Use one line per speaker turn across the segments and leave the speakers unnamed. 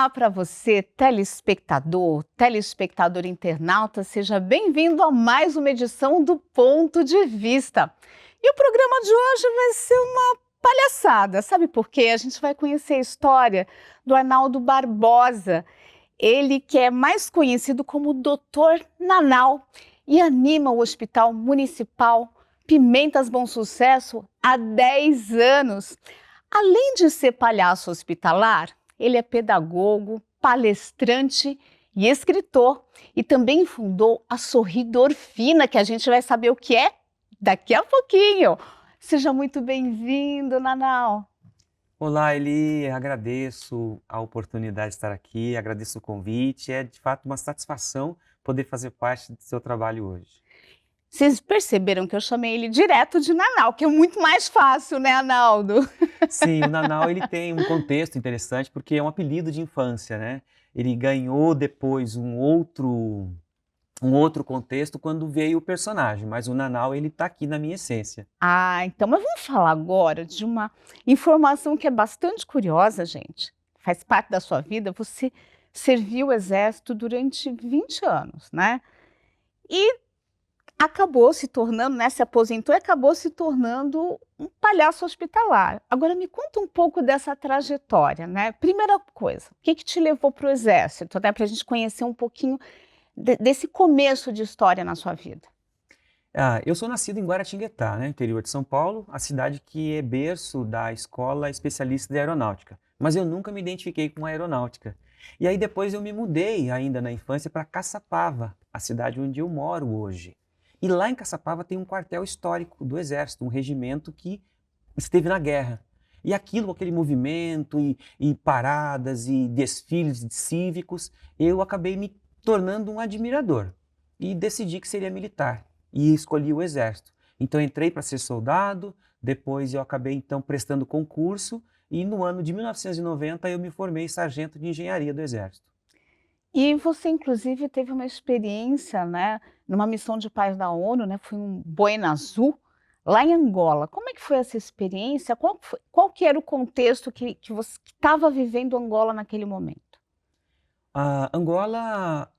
Olá para você, telespectador, telespectador internauta, seja bem-vindo a mais uma edição do Ponto de Vista. E o programa de hoje vai ser uma palhaçada, sabe por quê? A gente vai conhecer a história do Arnaldo Barbosa, ele que é mais conhecido como Dr. Nanau e anima o Hospital Municipal Pimentas Bom Sucesso há 10 anos. Além de ser palhaço hospitalar, ele é pedagogo, palestrante e escritor. E também fundou a Sorridorfina, que a gente vai saber o que é daqui a pouquinho. Seja muito bem-vindo, Nanau.
Olá, Eli, agradeço a oportunidade de estar aqui, agradeço o convite. É de fato uma satisfação poder fazer parte do seu trabalho hoje.
Vocês perceberam que eu chamei ele direto de Nanau, que é muito mais fácil, né, Arnaldo?
Sim, o Nanau ele tem um contexto interessante porque é um apelido de infância, né? Ele ganhou depois um outro contexto quando veio o personagem, mas o Nanau ele está aqui na minha essência.
Então, mas vamos falar agora de uma informação que é bastante curiosa, gente. Faz parte da sua vida, você serviu o exército durante 20 anos, né? E acabou se tornando, né, se aposentou e acabou se tornando um palhaço hospitalar. Agora me conta um pouco dessa trajetória, né? Primeira coisa, o que te levou para o exército, até para a gente conhecer um pouquinho desse começo de história na sua vida.
Eu sou nascido em Guaratinguetá, né, interior de São Paulo, a cidade que é berço da Escola Especialista de Aeronáutica. Mas eu nunca me identifiquei com a aeronáutica. E aí depois eu me mudei, ainda na infância, para Caçapava, a cidade onde eu moro hoje. E lá em Caçapava tem um quartel histórico do Exército, um regimento que esteve na guerra. E aquilo, aquele movimento e paradas e desfiles cívicos, eu acabei me tornando um admirador. E decidi que seria militar e escolhi o exército. Então entrei para ser soldado, depois eu acabei então prestando concurso e no ano de 1990 eu me formei sargento de engenharia do exército.
E você, inclusive, teve uma experiência, né, numa missão de paz da ONU, né, foi um Buena Azul, lá em Angola. Como é que foi essa experiência? Qual que era o contexto que você estava vivendo Angola naquele momento?
A Angola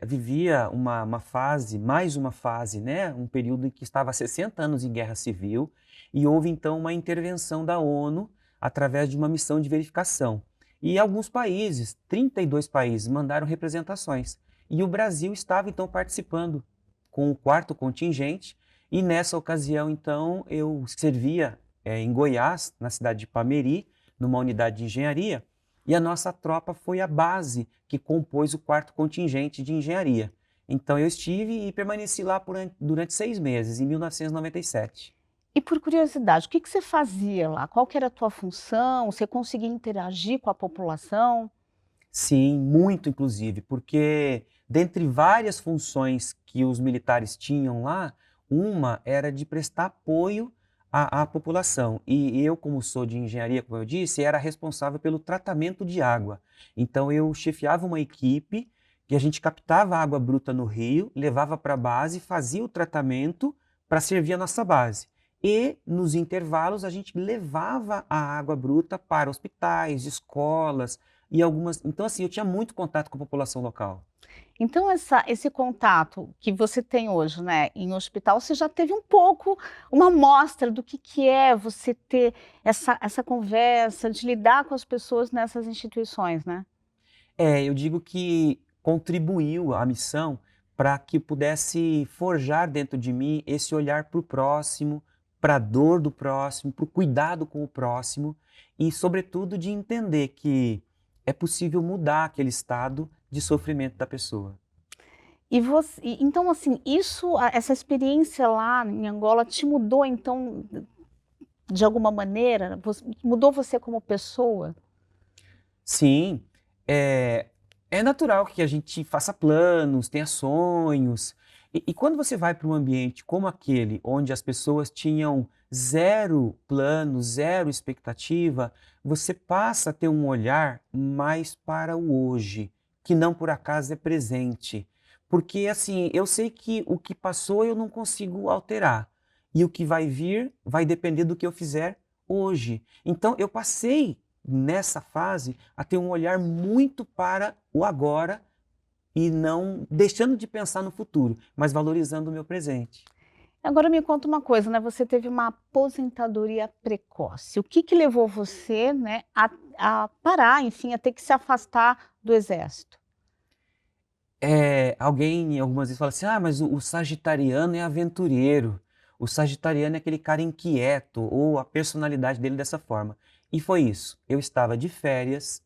vivia uma fase, mais uma fase, né? Um período em que estava há 60 anos em guerra civil e houve então uma intervenção da ONU através de uma missão de verificação. E alguns países, 32 países, mandaram representações. E o Brasil estava então participando com o quarto contingente e nessa ocasião então eu servia em Goiás, na cidade de Pameri, numa unidade de engenharia. E a nossa tropa foi a base que compôs o quarto contingente de engenharia. Então eu estive e permaneci lá durante 6 meses, em 1997.
E por curiosidade, o que você fazia lá? Qual que era a tua função? Você conseguia interagir com a população?
Sim, muito inclusive, porque dentre várias funções que os militares tinham lá, uma era de prestar apoio à população. E eu, como sou de engenharia, como eu disse, era responsável pelo tratamento de água. Então eu chefiava uma equipe que a gente captava água bruta no rio, levava para a base, fazia o tratamento para servir a nossa base. E nos intervalos a gente levava a água bruta para hospitais, escolas, e algumas. Então, assim, eu tinha muito contato com a população local.
Então, esse contato que você tem hoje, né, em hospital, você já teve um pouco, uma amostra do que é você ter essa conversa, de lidar com as pessoas nessas instituições, né?
Eu digo que contribuiu a missão para que pudesse forjar dentro de mim esse olhar para o próximo, para a dor do próximo, para o cuidado com o próximo e, sobretudo, de entender que é possível mudar aquele estado de sofrimento da pessoa.
Então, assim, essa experiência lá em Angola te mudou, então, de alguma maneira? Mudou você como pessoa?
Sim, é natural que a gente faça planos, tenha sonhos. E quando você vai para um ambiente como aquele, onde as pessoas tinham zero plano, zero expectativa, você passa a ter um olhar mais para o hoje, que não por acaso é presente. Porque, assim, eu sei que o que passou eu não consigo alterar. E o que vai vir vai depender do que eu fizer hoje. Então, eu passei nessa fase, a ter um olhar muito para o agora e não deixando de pensar no futuro, mas valorizando o meu presente.
Agora me conta uma coisa, né, você teve uma aposentadoria precoce. O que que levou você, né, a parar, enfim, a ter que se afastar do exército?
Alguém algumas vezes fala assim: "Ah, mas o sagitariano é aventureiro, o sagitariano é aquele cara inquieto", ou a personalidade dele dessa forma. E foi isso, eu estava de férias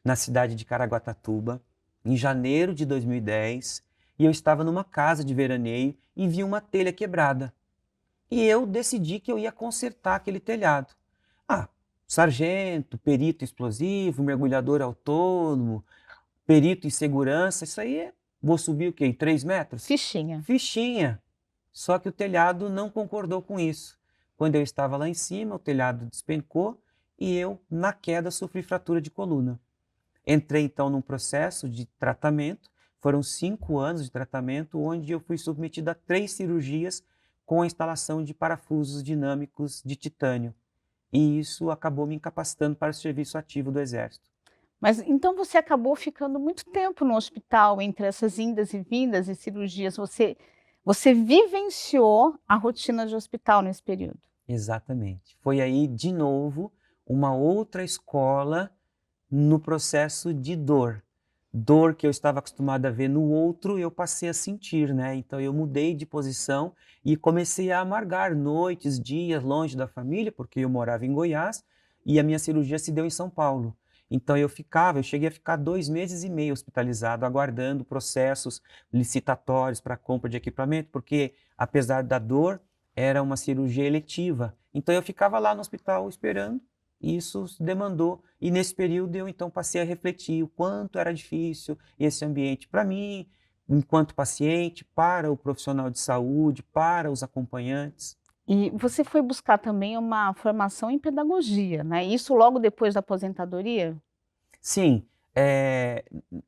na cidade de Caraguatatuba, em janeiro de 2010, e eu estava numa casa de veraneio e vi uma telha quebrada. E eu decidi que eu ia consertar aquele telhado. Ah, sargento, perito explosivo, mergulhador autônomo, perito em segurança, isso aí vou subir o quê? Em 3 metros?
Fichinha.
Fichinha. Só que o telhado não concordou com isso. Quando eu estava lá em cima, o telhado despencou e eu, na queda, sofri fratura de coluna. Entrei então num processo de tratamento, foram 5 anos de tratamento, onde eu fui submetido a 3 cirurgias com a instalação de parafusos dinâmicos de titânio. E isso acabou me incapacitando para o serviço ativo do Exército.
Mas então você acabou ficando muito tempo no hospital entre essas indas e vindas e cirurgias. Você vivenciou a rotina de hospital nesse período?
Exatamente. Foi aí, de novo, uma outra escola no processo de dor. Dor que eu estava acostumado a ver no outro, eu passei a sentir, né? Então eu mudei de posição e comecei a amargar noites, dias longe da família, porque eu morava em Goiás e a minha cirurgia se deu em São Paulo. Então eu cheguei a ficar 2 meses e meio hospitalizado, aguardando processos licitatórios para compra de equipamento, porque apesar da dor, era uma cirurgia eletiva. Então eu ficava lá no hospital esperando, e isso demandou. E nesse período eu então passei a refletir o quanto era difícil esse ambiente para mim, enquanto paciente, para o profissional de saúde, para os acompanhantes.
E você foi buscar também uma formação em pedagogia, né, isso logo depois da aposentadoria?
Sim,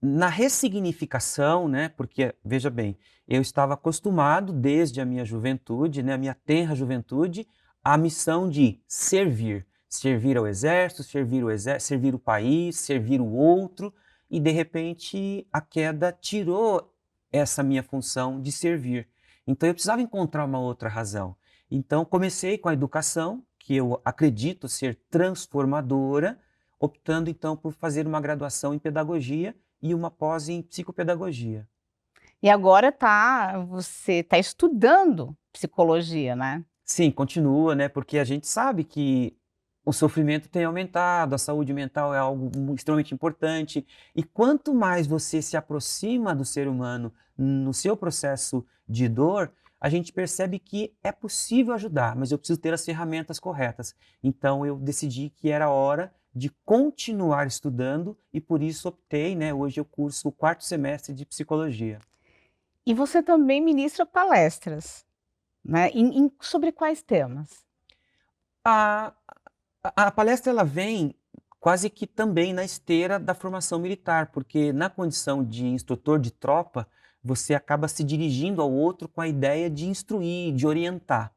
na ressignificação, né, porque veja bem, eu estava acostumado desde a minha juventude, né, a minha tenra juventude, à missão de servir. Servir ao exército, servir o país, servir o outro, e de repente a queda tirou essa minha função de servir. Então eu precisava encontrar uma outra razão. Então comecei com a educação, que eu acredito ser transformadora, optando então por fazer uma graduação em pedagogia e uma pós em psicopedagogia.
E agora você está estudando psicologia, né?
Sim, continua, né? Porque a gente sabe que o sofrimento tem aumentado, a saúde mental é algo extremamente importante, e quanto mais você se aproxima do ser humano no seu processo de dor, a gente percebe que é possível ajudar, mas eu preciso ter as ferramentas corretas. Então eu decidi que era hora de continuar estudando e por isso optei, né? Hoje eu curso o 4º semestre de psicologia.
E você também ministra palestras, né, sobre quais temas?
A, a palestra ela vem quase que também na esteira da formação militar, porque na condição de instrutor de tropa, você acaba se dirigindo ao outro com a ideia de instruir, de orientar.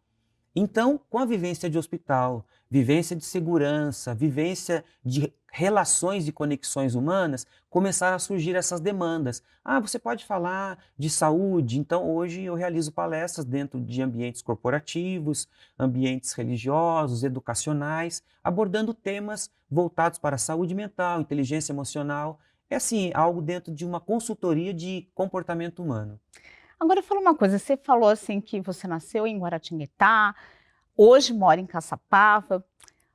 Então, com a vivência de hospital, vivência de segurança, vivência de relações e conexões humanas, começaram a surgir essas demandas. Ah, você pode falar de saúde? Então, hoje eu realizo palestras dentro de ambientes corporativos, ambientes religiosos, educacionais, abordando temas voltados para a saúde mental, inteligência emocional. É assim, algo dentro de uma consultoria de comportamento humano.
Agora fala uma coisa, você falou assim que você nasceu em Guaratinguetá, hoje mora em Caçapava,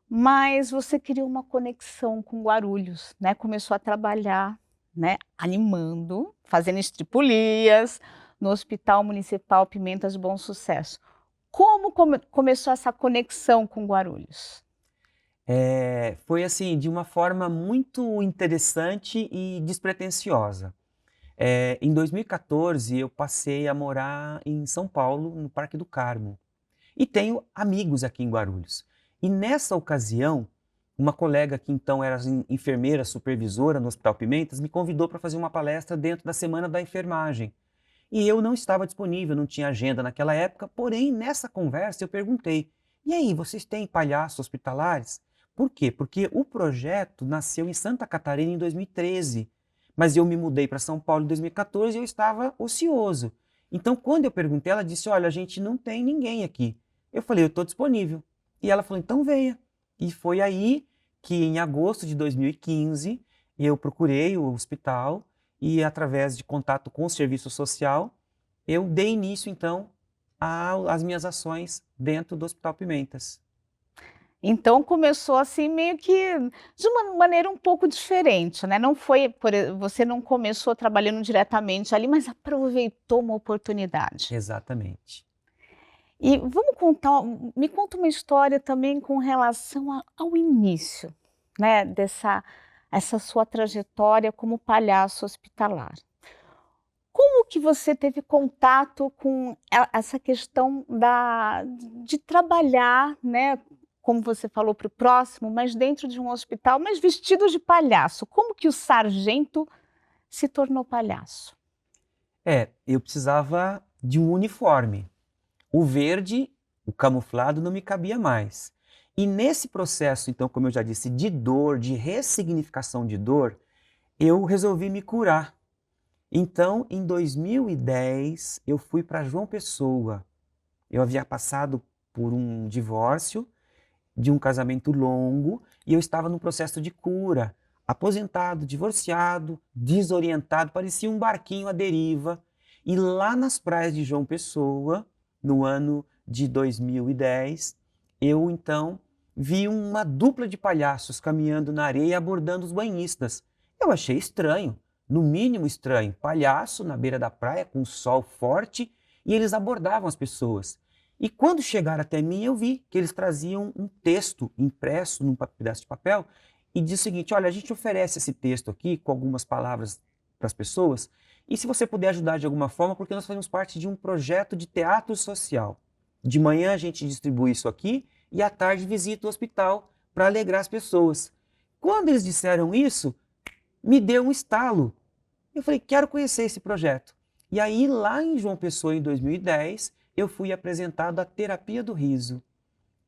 mas você criou uma conexão com Guarulhos, né, começou a trabalhar, né, animando, fazendo estripulias no Hospital Municipal Pimentas de Bom Sucesso. Como começou essa conexão com Guarulhos?
Foi assim, de uma forma muito interessante e despretensiosa. Em 2014, eu passei a morar em São Paulo, no Parque do Carmo. E tenho amigos aqui em Guarulhos. E nessa ocasião, uma colega que então era enfermeira supervisora no Hospital Pimentas me convidou para fazer uma palestra dentro da Semana da Enfermagem. E eu não estava disponível, não tinha agenda naquela época, porém nessa conversa eu perguntei: "E aí, vocês têm palhaços hospitalares?" Por quê? Porque o projeto nasceu em Santa Catarina em 2013, mas eu me mudei para São Paulo em 2014 e eu estava ocioso. Então, quando eu perguntei, ela disse: olha, a gente não tem ninguém aqui. Eu falei: eu estou disponível. E ela falou: então venha. E foi aí que, em agosto de 2015, eu procurei o hospital e, através de contato com o serviço social, eu dei início, então, às minhas ações dentro do Hospital Pimentas.
Então começou assim meio que de uma maneira um pouco diferente, né, não foi você não começou trabalhando diretamente ali, mas aproveitou uma oportunidade.
Exatamente.
E vamos contar me conta uma história também com relação ao início, né, essa sua trajetória como palhaço hospitalar. Como que você teve contato com essa questão de trabalhar, né, como você falou, para o próximo, mas dentro de um hospital, mas vestido de palhaço? Como que o sargento se tornou palhaço?
Eu precisava de um uniforme. O verde, o camuflado, não me cabia mais. E nesse processo, então, como eu já disse, de dor, de ressignificação de dor, eu resolvi me curar. Então, em 2010, eu fui para João Pessoa. Eu havia passado por um divórcio, de um casamento longo, e eu estava num processo de cura. Aposentado, divorciado, desorientado, parecia um barquinho à deriva. E lá nas praias de João Pessoa, no ano de 2010, eu então vi uma dupla de palhaços caminhando na areia abordando os banhistas. Eu achei estranho, no mínimo estranho, palhaço na beira da praia com um sol forte e eles abordavam as pessoas. E quando chegaram até mim, eu vi que eles traziam um texto impresso num pedaço de papel e diz o seguinte: olha, a gente oferece esse texto aqui com algumas palavras para as pessoas e se você puder ajudar de alguma forma, porque nós fazemos parte de um projeto de teatro social. De manhã a gente distribui isso aqui e à tarde visita o hospital para alegrar as pessoas. Quando eles disseram isso, me deu um estalo. Eu falei: quero conhecer esse projeto. E aí, lá em João Pessoa, em 2010, eu fui apresentado à terapia do riso.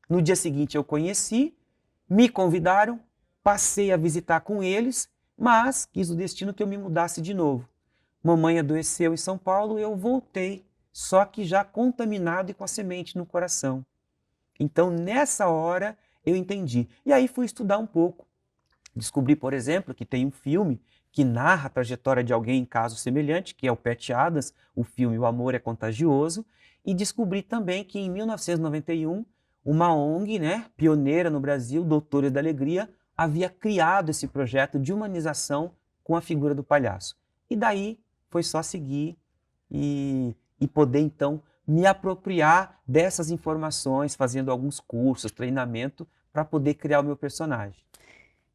No dia seguinte eu conheci, me convidaram, passei a visitar com eles, mas quis o destino que eu me mudasse de novo. Mamãe adoeceu em São Paulo, eu voltei, só que já contaminado e com a semente no coração. Então, nessa hora, eu entendi. E aí fui estudar um pouco. Descobri, por exemplo, que tem um filme que narra a trajetória de alguém em caso semelhante, que é o Pat Adams, o filme O Amor é Contagioso, e descobri também que em 1991, uma ONG, né, pioneira no Brasil, Doutores da Alegria, havia criado esse projeto de humanização com a figura do palhaço. E daí foi só seguir e poder então me apropriar dessas informações, fazendo alguns cursos, treinamento, para poder criar o meu personagem.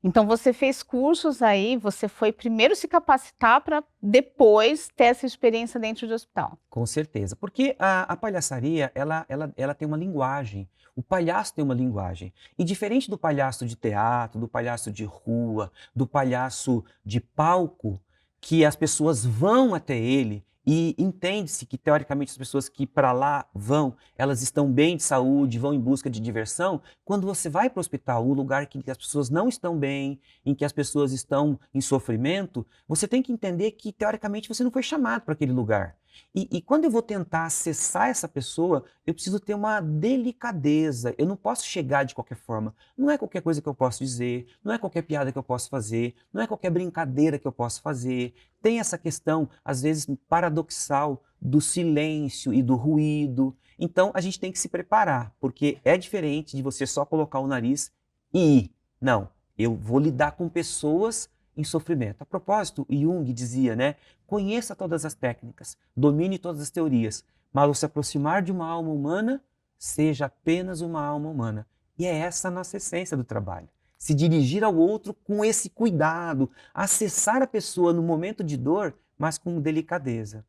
Então você fez cursos aí, você foi primeiro se capacitar para depois ter essa experiência dentro do hospital.
Com certeza, porque a palhaçaria, ela tem uma linguagem, o palhaço tem uma linguagem. E diferente do palhaço de teatro, do palhaço de rua, do palhaço de palco, que as pessoas vão até ele e entende-se que, teoricamente, as pessoas que para lá vão, elas estão bem de saúde, vão em busca de diversão. Quando você vai para o hospital, um lugar em que as pessoas não estão bem, em que as pessoas estão em sofrimento, você tem que entender que, teoricamente, você não foi chamado para aquele lugar. E quando eu vou tentar acessar essa pessoa, eu preciso ter uma delicadeza. Eu não posso chegar de qualquer forma. Não é qualquer coisa que eu posso dizer, não é qualquer piada que eu posso fazer, não é qualquer brincadeira que eu posso fazer. Tem essa questão, às vezes, paradoxal do silêncio e do ruído. Então, a gente tem que se preparar, porque é diferente de você só colocar o nariz e ir. Não, eu vou lidar com pessoas em sofrimento. A propósito, Jung dizia, né? Conheça todas as técnicas, domine todas as teorias, mas ao se aproximar de uma alma humana, seja apenas uma alma humana. E é essa a nossa essência do trabalho. Se dirigir ao outro com esse cuidado, acessar a pessoa no momento de dor, mas com delicadeza.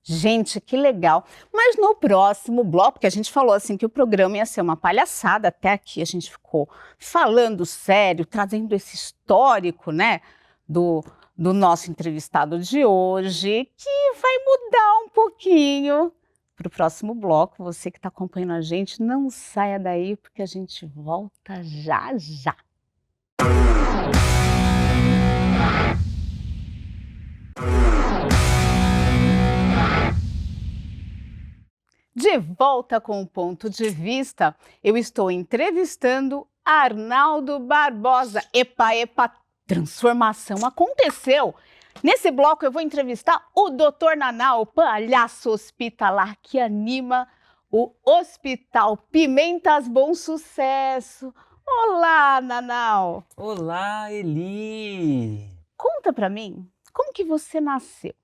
Gente, que legal. Mas no próximo bloco, porque a gente falou assim que o programa ia ser uma palhaçada, até aqui a gente ficou falando sério, trazendo esse histórico, né, do nosso entrevistado de hoje, que vai mudar um pouquinho para o próximo bloco. Você que está acompanhando a gente, não saia daí, porque a gente volta já já. De volta com o Ponto de Vista, eu estou entrevistando Arnaldo Barbosa. Epa, epa, transformação aconteceu. Nesse bloco eu vou entrevistar o Dr. Naná, o palhaço hospitalar que anima o Hospital Pimentas Bom Sucesso. Olá, Nanau.
Olá, Eli!
Conta pra mim, como que você nasceu?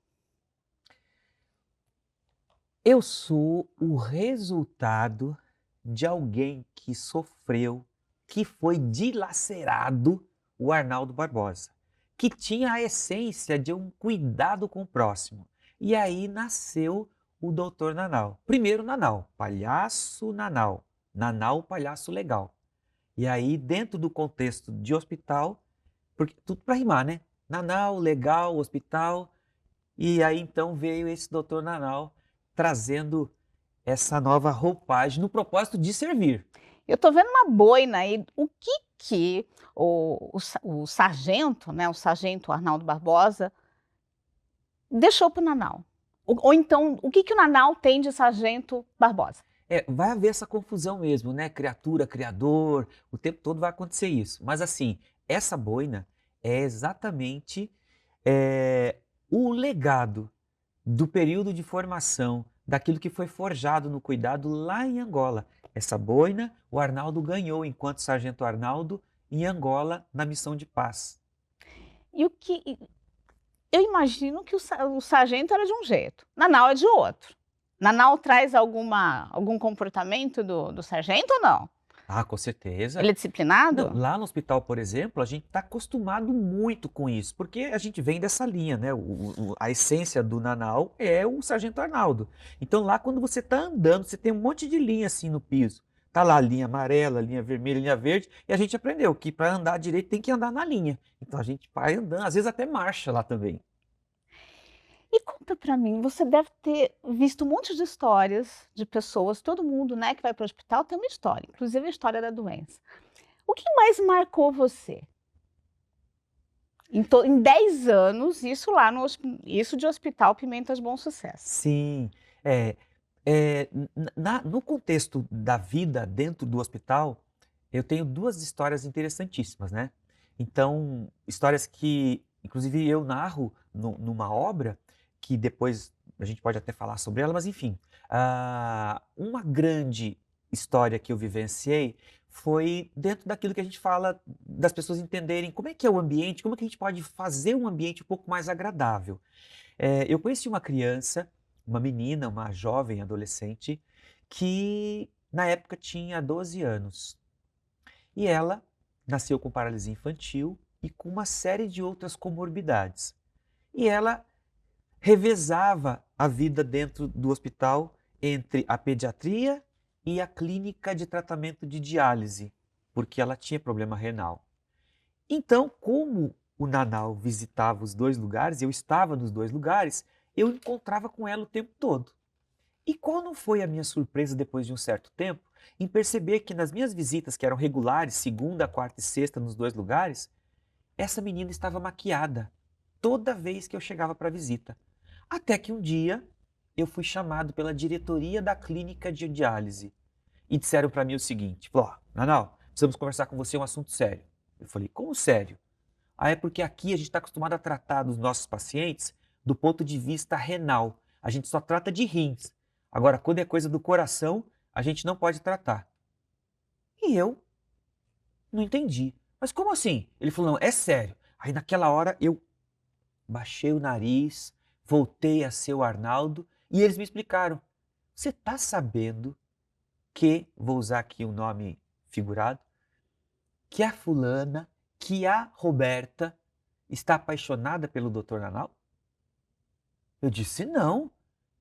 Eu sou o resultado de alguém que sofreu, que foi dilacerado, o Arnaldo Barbosa, que tinha a essência de um cuidado com o próximo. E aí nasceu o Dr. Nanau. Primeiro Nanau, palhaço Nanau, Nanau, palhaço legal. E aí, dentro do contexto de hospital, porque tudo para rimar, né? Nanau, legal, hospital. E aí então veio esse Dr. Nanau trazendo essa nova roupagem no propósito de servir.
Eu tô vendo uma boina aí. O que o sargento, né, o sargento Arnaldo Barbosa, deixou para o Nanau? Ou então, o que o Nanau tem de sargento Barbosa?
Vai haver essa confusão mesmo, né? Criatura, criador, o tempo todo vai acontecer isso. Mas assim, essa boina é exatamente o legado do período de formação, daquilo que foi forjado no cuidado lá em Angola. Essa boina o Arnaldo ganhou enquanto Sargento Arnaldo em Angola na missão de paz.
E o que eu imagino que o sargento era de um jeito, Nanau é de outro. Nanau traz algum comportamento do sargento ou não?
Ah, com certeza.
Ele é disciplinado?
Não, lá no hospital, por exemplo, a gente está acostumado muito com isso, porque a gente vem dessa linha, né? A essência do Nanau é o Sargento Arnaldo. Então lá quando você está andando, você tem um monte de linha assim no piso. Tá lá a linha amarela, linha vermelha, linha verde, e a gente aprendeu que para andar direito tem que andar na linha. Então a gente vai andando, às vezes até marcha lá também.
E conta pra mim, você deve ter visto um monte de histórias de pessoas, todo mundo, né, que vai para o hospital tem uma história, inclusive a história da doença. O que mais marcou você? Em 10 anos, isso lá isso de Hospital Pimentas Bom Sucesso.
Sim, é, no contexto da vida dentro do hospital, eu tenho duas histórias interessantíssimas, né? Então, histórias que, inclusive, eu narro numa obra, que depois a gente pode até falar sobre ela, mas enfim. Uma grande história que eu vivenciei foi dentro daquilo que a gente fala das pessoas entenderem como é que é o ambiente, como é que a gente pode fazer um ambiente um pouco mais agradável. Eu conheci uma criança, uma menina, uma jovem adolescente, que na época tinha 12 anos. E ela nasceu com paralisia infantil e com uma série de outras comorbidades. E ela revezava a vida dentro do hospital entre a pediatria e a clínica de tratamento de diálise, porque ela tinha problema renal. Então, como o Nanau visitava os dois lugares, eu estava nos dois lugares, eu encontrava com ela o tempo todo. E qual não foi a minha surpresa depois de um certo tempo em perceber que nas minhas visitas, que eram regulares, segunda, quarta e sexta nos dois lugares, essa menina estava maquiada toda vez que eu chegava para a visita. Até que um dia eu fui chamado pela diretoria da clínica de diálise e disseram para mim o seguinte: Nanau, precisamos conversar com você um assunto sério. Eu falei: como sério? É porque aqui a gente está acostumado a tratar dos nossos pacientes do ponto de vista renal. A gente só trata de rins. Agora, quando é coisa do coração, a gente não pode tratar. E eu não entendi. Mas como assim? Ele falou: não, é sério. Aí naquela hora eu baixei o nariz, voltei a ser o Arnaldo e eles me explicaram: você está sabendo que, vou usar aqui um nome figurado, que a fulana, que a Roberta está apaixonada pelo Dr. Nanau? Eu disse: não.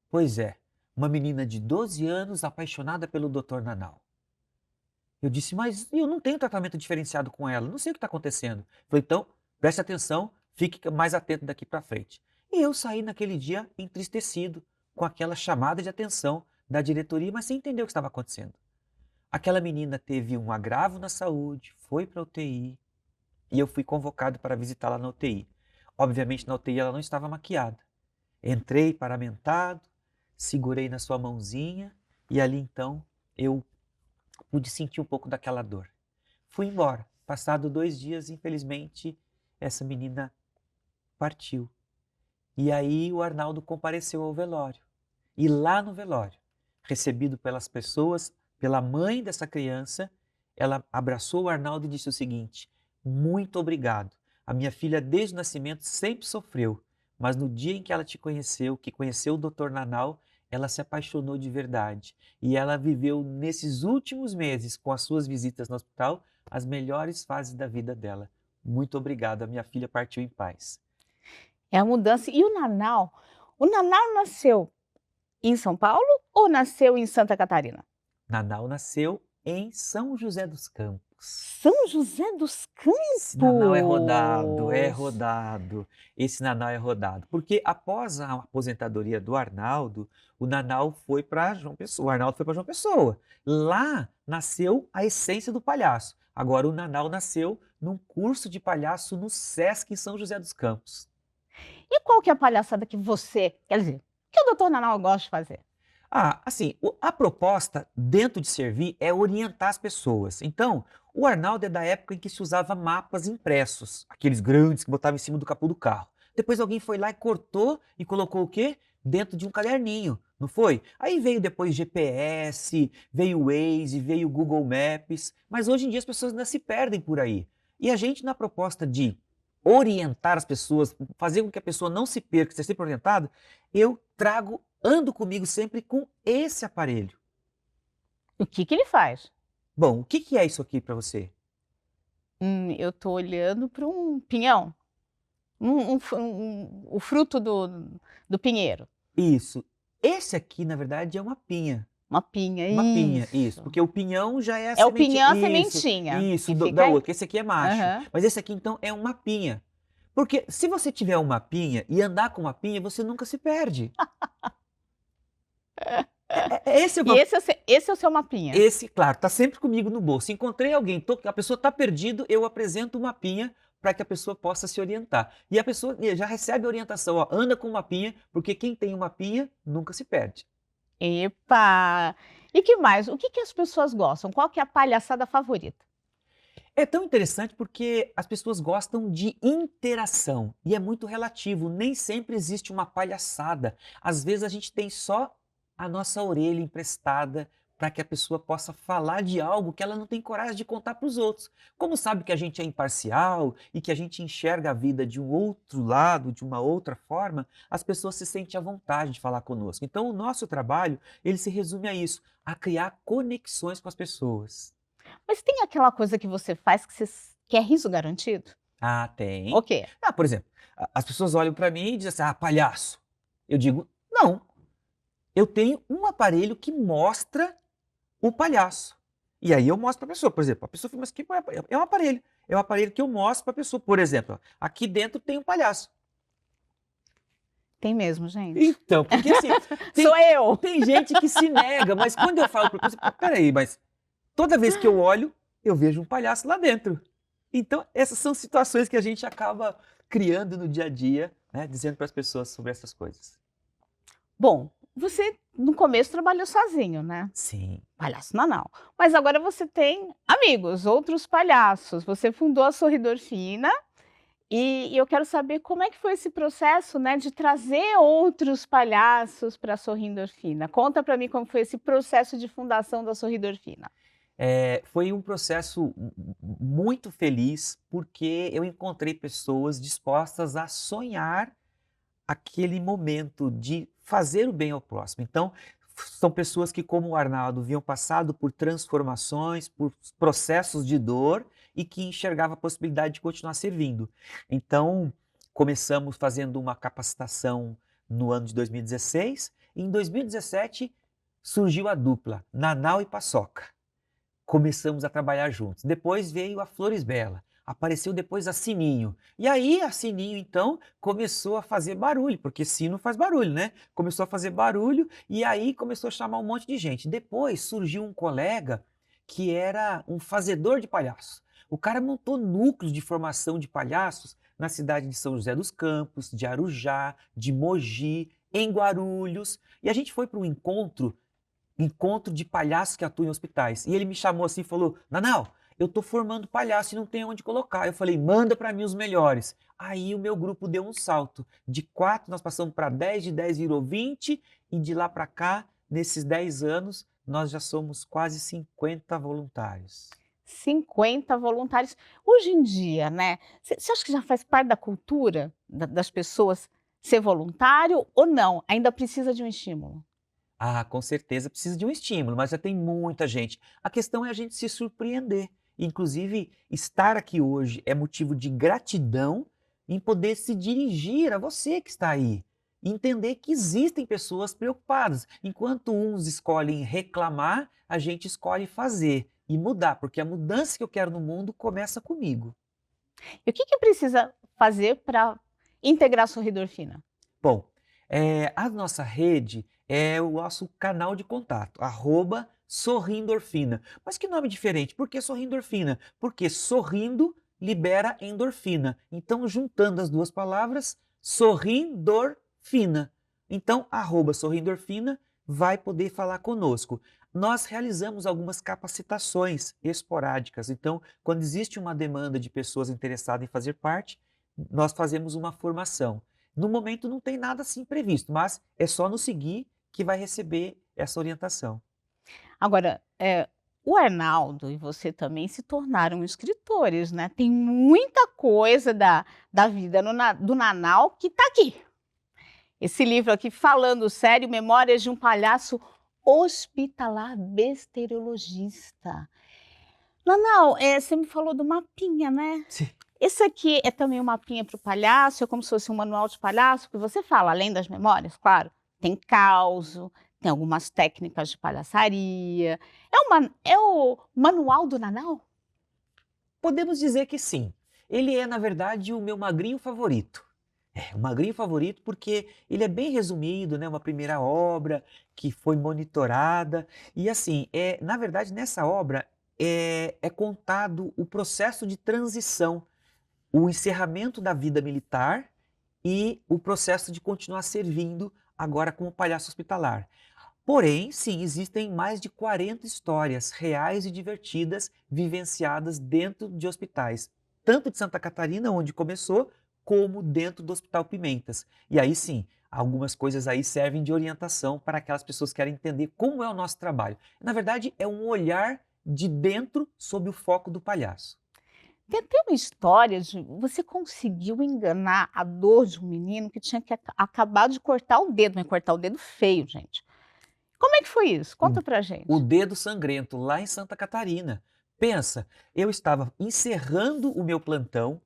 Pois é, uma menina de 12 anos apaixonada pelo Dr. Nanau. Eu disse: mas eu não tenho tratamento diferenciado com ela, não sei o que está acontecendo. Eu falei: então, preste atenção, fique mais atento daqui para frente. E eu saí naquele dia entristecido com aquela chamada de atenção da diretoria, mas sem entender o que estava acontecendo. Aquela menina teve um agravo na saúde, foi para a UTI, e eu fui convocado para visitá-la na UTI. Obviamente, na UTI ela não estava maquiada. Entrei paramentado, segurei na sua mãozinha e ali então eu pude sentir um pouco daquela dor. Fui embora. Passado 2 dias, infelizmente, essa menina partiu. E aí o Arnaldo compareceu ao velório. E lá no velório, recebido pelas pessoas, pela mãe dessa criança, ela abraçou o Arnaldo e disse o seguinte: muito obrigado. A minha filha desde o nascimento sempre sofreu, mas no dia em que ela te conheceu, que conheceu o Dr. Nanau, ela se apaixonou de verdade. E ela viveu nesses últimos meses, com as suas visitas no hospital, as melhores fases da vida dela. Muito obrigado, a minha filha partiu em paz.
É a mudança. E o Nanau nasceu em São Paulo ou nasceu em Santa Catarina?
Nanau nasceu em São José dos Campos.
São José dos
Esse Nanau é rodado, é
Campos.
rodado. Esse Nanau é rodado. Porque após a aposentadoria do Arnaldo, o Nanau foi para João Pessoa. O Arnaldo foi para João Pessoa. Lá nasceu a essência do palhaço. Agora o Nanau nasceu num curso de palhaço no Sesc em São José dos Campos.
E qual que é a palhaçada que você, quer dizer, que o doutor Nanau gosta de fazer?
Ah, assim, a proposta dentro de servir é orientar as pessoas. Então, o Arnaldo é da época em que se usava mapas impressos, aqueles grandes que botava em cima do capô do carro. Depois alguém foi lá e cortou e colocou o quê? Dentro de um caderninho, não foi? Aí veio depois GPS, veio o Waze, veio o Google Maps, mas hoje em dia as pessoas ainda se perdem por aí. E a gente, na proposta de orientar as pessoas, fazer com que a pessoa não se perca, ser sempre orientada, ando comigo sempre com esse aparelho.
O que ele faz?
Bom, o que que é isso aqui para você?
Eu estou olhando para um pinhão, o fruto do pinheiro.
Isso. Esse aqui, na verdade, é uma pinha.
Uma pinha,
Uma pinha, isso.
isso.
Porque o pinhão já é a
É o
semente.
pinhão, a
Isso,
sementinha
isso,
que
da
fica aí.
outra. Esse aqui é macho.
Aham.
Mas esse aqui, então, é uma pinha. Porque se você tiver uma pinha e andar com uma pinha, você nunca se perde. Esse é
E
o
esse é o seu mapinha.
Esse, claro, está sempre comigo no bolso. Encontrei alguém, a pessoa está perdida, eu apresento o mapinha para que a pessoa possa se orientar. E a pessoa já recebe a orientação, ó, anda com o mapinha, porque quem tem um mapinha nunca se perde.
Epa! E que mais? O que as pessoas gostam? Qual que é a palhaçada favorita?
É tão interessante porque as pessoas gostam de interação e é muito relativo, nem sempre existe uma palhaçada. Às vezes a gente tem só a nossa orelha emprestada para que a pessoa possa falar de algo que ela não tem coragem de contar para os outros. Como sabe que a gente é imparcial e que a gente enxerga a vida de um outro lado, de uma outra forma, as pessoas se sentem à vontade de falar conosco. Então o nosso trabalho, ele se resume a isso, a criar conexões com as pessoas.
Mas tem aquela coisa que você faz que é riso garantido?
Ah, tem.
O quê?
Ah, por exemplo, as pessoas olham para mim e dizem assim: "Ah, palhaço". Eu digo: "Não, eu tenho um aparelho que mostra o palhaço". E aí eu mostro para a pessoa, por exemplo, a pessoa fala: "Mas que aparelho?" É um aparelho, é um aparelho que eu mostro para a pessoa. Por exemplo, ó, aqui dentro tem um palhaço.
Tem mesmo, gente.
Então, porque assim, tem
Sou eu!
tem gente que se nega, mas quando eu falo para a pessoa: "Espera aí, mas toda vez que eu olho, eu vejo um palhaço lá dentro". Então, essas são situações que a gente acaba criando no dia a dia, né, dizendo para as pessoas sobre essas coisas.
Bom, você no começo trabalhou sozinho, né?
Sim.
Palhaço Nanau. Mas agora você tem amigos, outros palhaços. Você fundou a Sorridorfina e eu quero saber como é que foi esse processo, né, de trazer outros palhaços para a Sorridorfina. Conta para mim como foi esse processo de fundação da Sorridorfina.
Foi um processo muito feliz, porque eu encontrei pessoas dispostas a sonhar aquele momento de fazer o bem ao próximo. Então, são pessoas que, como o Arnaldo, haviam passado por transformações, por processos de dor e que enxergavam a possibilidade de continuar servindo. Então, começamos fazendo uma capacitação no ano de 2016 e em 2017 surgiu a dupla, Nanau e Paçoca. Começamos a trabalhar juntos. Depois veio a Flores Bela. Apareceu depois a Sininho. E aí a Sininho, então, começou a fazer barulho, porque sino faz barulho, né? Começou a fazer barulho e aí começou a chamar um monte de gente. Depois surgiu um colega que era um fazedor de palhaço. O cara montou núcleos de formação de palhaços na cidade de São José dos Campos, de Arujá, de Mogi, em Guarulhos. E a gente foi para um encontro de palhaços que atuam em hospitais. E ele me chamou assim e falou: Nanau, eu estou formando palhaço e não tenho onde colocar. Eu falei: manda para mim os melhores. Aí o meu grupo deu um salto. De 4 nós passamos para 10, de 10 virou 20 e de lá para cá, nesses 10 anos, nós já somos quase 50 voluntários.
50 voluntários. Hoje em dia, né, você acha que já faz parte da cultura das pessoas ser voluntário ou não? Ainda precisa de um estímulo?
Ah, com certeza precisa de um estímulo, mas já tem muita gente. A questão é a gente se surpreender. Inclusive, estar aqui hoje é motivo de gratidão em poder se dirigir a você que está aí. E entender que existem pessoas preocupadas. Enquanto uns escolhem reclamar, a gente escolhe fazer e mudar, porque a mudança que eu quero no mundo começa comigo.
E o que precisa fazer para integrar a Sorridorfina?
Bom, a nossa rede é o nosso canal de contato, @sorrindorfina. Mas que nome diferente, por que sorrindorfina? Porque sorrindo libera endorfina. Então, juntando as duas palavras, sorrindorfina. Então, @sorrindorfina vai poder falar conosco. Nós realizamos algumas capacitações esporádicas. Então, quando existe uma demanda de pessoas interessadas em fazer parte, nós fazemos uma formação. No momento não tem nada assim previsto, mas é só nos seguir que vai receber essa orientação.
Agora, o Arnaldo e você também se tornaram escritores, né? Tem muita coisa da vida do Nanau que está aqui. Esse livro aqui, Falando Sério, Memórias de um Palhaço Hospitalar Besteirologista. Nanau, você me falou do mapinha, né?
Sim.
Esse aqui é também um mapinha para o palhaço, é como se fosse um manual de palhaço, que você fala, além das memórias, claro, tem causo, tem algumas técnicas de palhaçaria. É o manual do Nanau?
Podemos dizer que sim. Ele é, na verdade, o meu magrinho favorito. É, o magrinho favorito porque ele é bem resumido, né? Uma primeira obra que foi monitorada. E assim, na verdade, nessa obra é contado o processo de transição, o encerramento da vida militar e o processo de continuar servindo agora como palhaço hospitalar. Porém, sim, existem mais de 40 histórias reais e divertidas vivenciadas dentro de hospitais, tanto de Santa Catarina, onde começou, como dentro do Hospital Pimentas. E aí sim, algumas coisas aí servem de orientação para aquelas pessoas que querem entender como é o nosso trabalho. Na verdade, é um olhar de dentro sob o foco do palhaço.
Tem até uma história de você conseguiu enganar a dor de um menino que tinha que acabado de cortar o dedo, mas cortar o dedo feio, gente. Como é que foi isso?
O,
Conta pra
o
gente.
dedo sangrento lá em Santa Catarina. Pensa, eu estava encerrando o meu plantão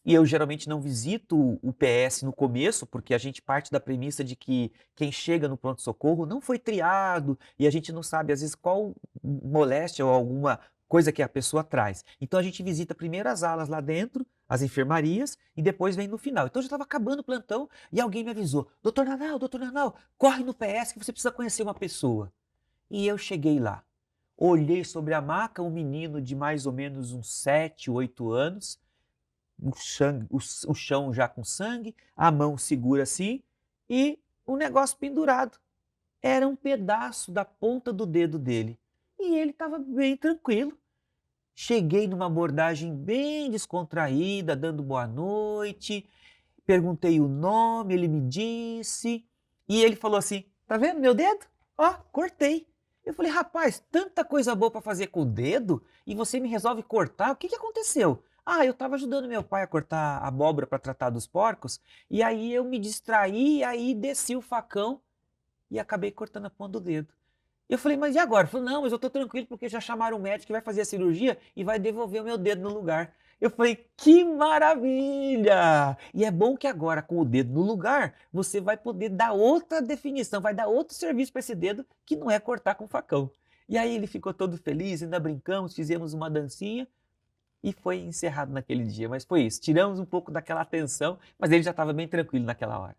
e eu geralmente não visito o PS no começo, porque a gente parte da premissa de que quem chega no pronto-socorro não foi triado e a gente não sabe, às vezes, qual moléstia ou alguma coisa que a pessoa traz. Então a gente visita primeiro as alas lá dentro, as enfermarias, e depois vem no final. Então eu já estava acabando o plantão e alguém me avisou: doutor Nanau, corre no PS que você precisa conhecer uma pessoa. E eu cheguei lá. Olhei sobre a maca um menino de mais ou menos uns 7, 8 anos, o chão já com sangue, a mão segura assim e o negócio pendurado. Era um pedaço da ponta do dedo dele. E ele estava bem tranquilo. Cheguei numa abordagem bem descontraída, dando boa noite, perguntei o nome, ele me disse, e ele falou assim: tá vendo meu dedo? Ó, cortei. Eu falei: rapaz, tanta coisa boa para fazer com o dedo e você me resolve cortar? O que aconteceu? Ah, eu estava ajudando meu pai a cortar abóbora para tratar dos porcos, e aí eu me distraí, e aí desci o facão e acabei cortando a ponta do dedo. Eu falei: mas e agora? Ele falou: não, mas eu estou tranquilo porque já chamaram o médico que vai fazer a cirurgia e vai devolver o meu dedo no lugar. Eu falei: que maravilha! E é bom que agora, com o dedo no lugar, você vai poder dar outra definição, vai dar outro serviço para esse dedo que não é cortar com facão. E aí ele ficou todo feliz, ainda brincamos, fizemos uma dancinha e foi encerrado naquele dia. Mas foi isso, tiramos um pouco daquela tensão, mas ele já estava bem tranquilo naquela hora.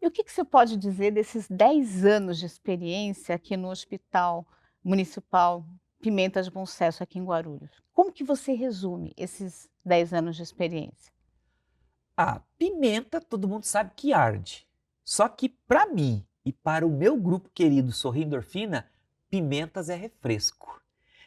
E o que você pode dizer desses 10 anos de experiência aqui no Hospital Municipal Pimenta de Bom Sucesso aqui em Guarulhos. Como que você resume esses 10 anos de experiência?
Pimenta todo mundo sabe que arde. Só que para mim e para o meu grupo querido Sorri Endorfina, pimentas é refresco.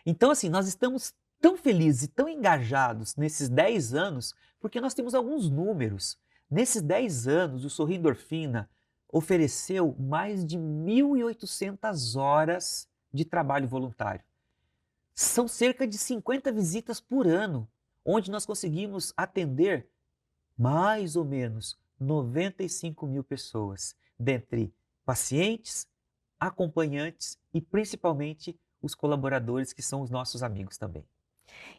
Então, assim, nós estamos tão felizes e tão engajados nesses 10 anos, porque nós temos alguns números. Nesses 10 anos, o Sorri Endorfina ofereceu mais de 1.800 horas de trabalho voluntário. São cerca de 50 visitas por ano, onde nós conseguimos atender mais ou menos 95 mil pessoas, dentre pacientes, acompanhantes e principalmente os colaboradores, que são os nossos amigos também.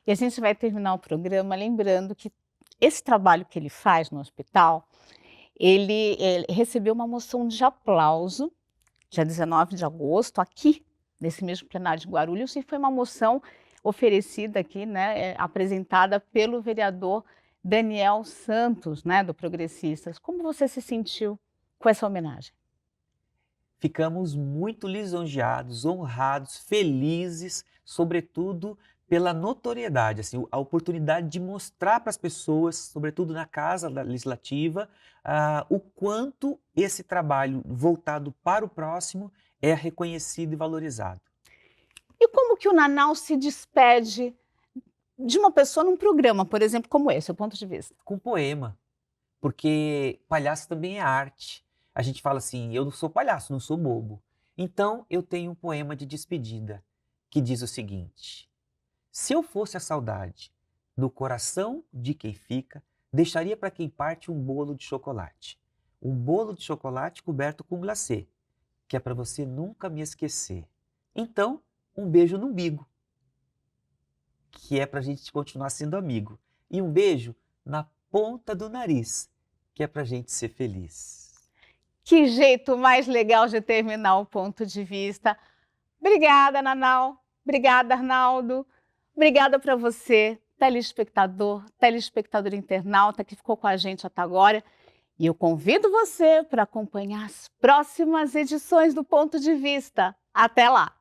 E a gente vai terminar o programa lembrando que esse trabalho que ele faz no hospital, ele recebeu uma moção de aplauso, dia 19 de agosto, aqui, nesse mesmo plenário de Guarulhos, e foi uma moção oferecida aqui, né, apresentada pelo vereador Daniel Santos, né, do Progressistas. Como você se sentiu com essa homenagem?
Ficamos muito lisonjeados, honrados, felizes, sobretudo pela notoriedade, assim, a oportunidade de mostrar para as pessoas, sobretudo na Casa Legislativa, o quanto esse trabalho voltado para o próximo é reconhecido e valorizado.
E como que o Nanau se despede de uma pessoa num programa, por exemplo, como esse, o Ponto de Vista?
Com poema, porque palhaço também é arte. A gente fala assim, eu não sou palhaço, não sou bobo. Então eu tenho um poema de despedida que diz o seguinte: se eu fosse a saudade no coração de quem fica, deixaria para quem parte um bolo de chocolate. Um bolo de chocolate coberto com glacê, que é para você nunca me esquecer. Então, um beijo no umbigo, que é para a gente continuar sendo amigo. E um beijo na ponta do nariz, que é para a gente ser feliz.
Que jeito mais legal de terminar o Ponto de Vista. Obrigada, Nanau. Obrigada, Arnaldo. Obrigada para você, telespectador internauta que ficou com a gente até agora. E eu convido você para acompanhar as próximas edições do Ponto de Vista. Até lá!